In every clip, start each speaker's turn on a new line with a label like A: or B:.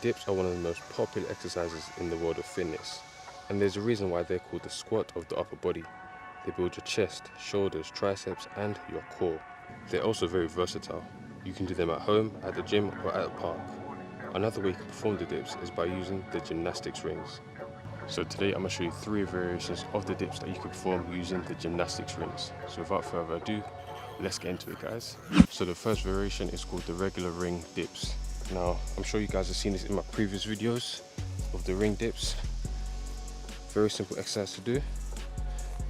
A: Dips are one of the most popular exercises in the world of fitness, and there's a reason why they're called the squat of the upper body. They build your chest, shoulders, triceps, and your core. They're also very versatile. You can do them at home, at the gym, or at a park. Another way you can perform the dips is by using the gymnastics rings. So today I'm going to show you 3 variations of the dips that you can perform using the gymnastics rings. So without further ado, let's get into it, guys. So the first variation is called the regular ring dips. Now, I'm sure you guys have seen this in my previous videos of the ring dips. Very simple exercise to do.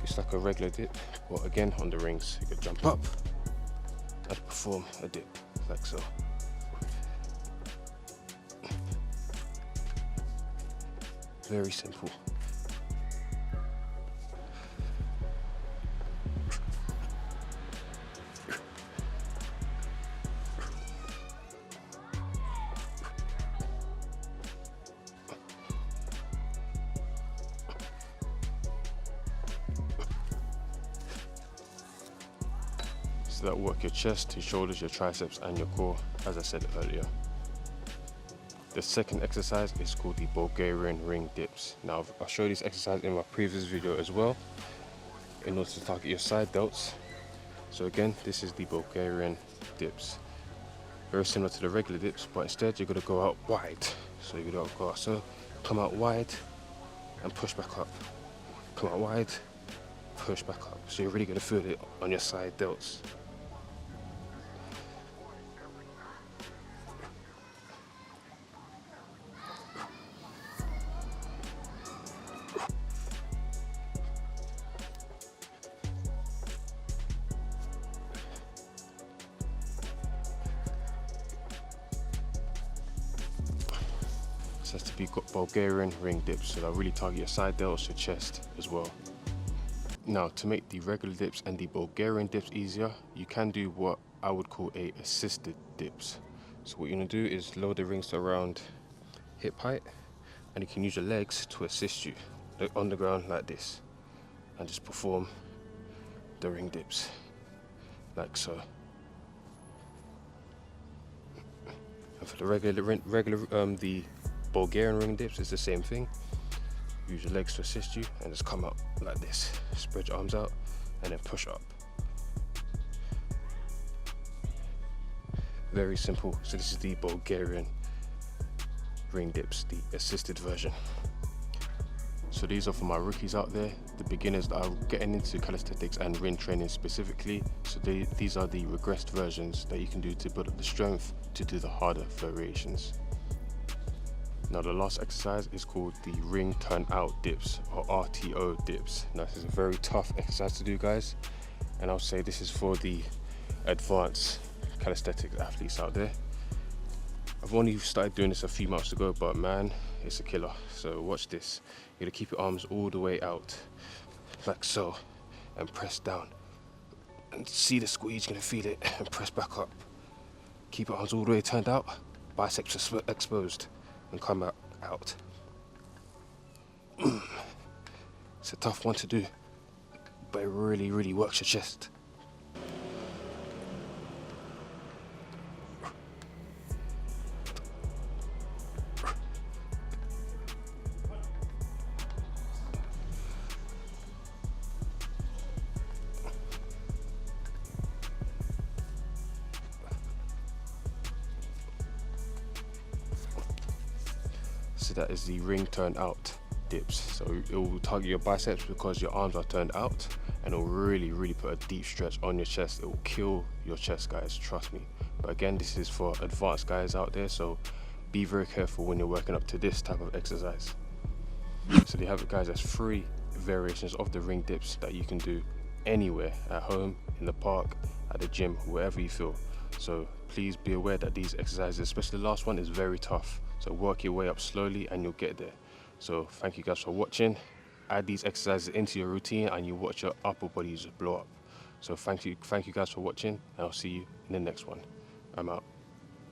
A: It's like a regular dip, but again on the rings. You can jump up and perform a dip, like so. Very simple. So that will work your chest, your shoulders, your triceps and your core, as I said earlier. The second exercise is called the Bulgarian Ring Dips. Now I'll show this exercise in my previous video as well in order to target your side delts. So again, this is the Bulgarian dips. Very similar to the regular dips, but instead you're going to go out wide. So you're going to go out, so come out wide and push back up. Come out wide, push back up. So you're really going to feel it on your side delts. So that's to be Bulgarian ring dips, so they'll really target your side delts, your chest as well. Now, to make the regular dips and the Bulgarian dips easier, you can do what I would call a assisted dips. So what you're going to do is lower the rings to around hip height, and you can use your legs to assist you on the ground like this, and just perform the ring dips like so. And for the the Bulgarian ring dips, it's the same thing. Use your legs to assist you and just come up like this. Spread your arms out and then push up. Very simple. So this is the Bulgarian ring dips, the assisted version. So these are for my rookies out there, the beginners that are getting into calisthenics and ring training specifically. So these are the regressed versions that you can do to build up the strength to do the harder variations. Now the last exercise is called the ring turn out dips, or RTO dips. Now this is a very tough exercise to do, guys, and I'll say this is for the advanced calisthenics athletes out there. I've only started doing this a few months ago, but man, it's a killer. So watch this. You're gonna keep your arms all the way out, like so, and press down. And see the squeeze, you're gonna feel it, and press back up. Keep your arms all the way turned out, biceps exposed, and come out. It's a tough one to do, but it really works your chest. So that is the ring turn out dips. So it will target your biceps because your arms are turned out, and it will really put a deep stretch on your chest. It will kill your chest, guys, trust me. But again, this is for advanced guys out there, so be very careful when you're working up to this type of exercise. So they have it, guys. There's 3 variations of the ring dips that you can do anywhere, at home, in the park, at the gym, wherever you feel. So please be aware that these exercises, especially the last one, is very tough. So work your way up slowly and you'll get there. So thank you guys for watching. Add these exercises into your routine and you watch your upper body just blow up. So thank you guys for watching, and I'll see you in the next one. I'm out.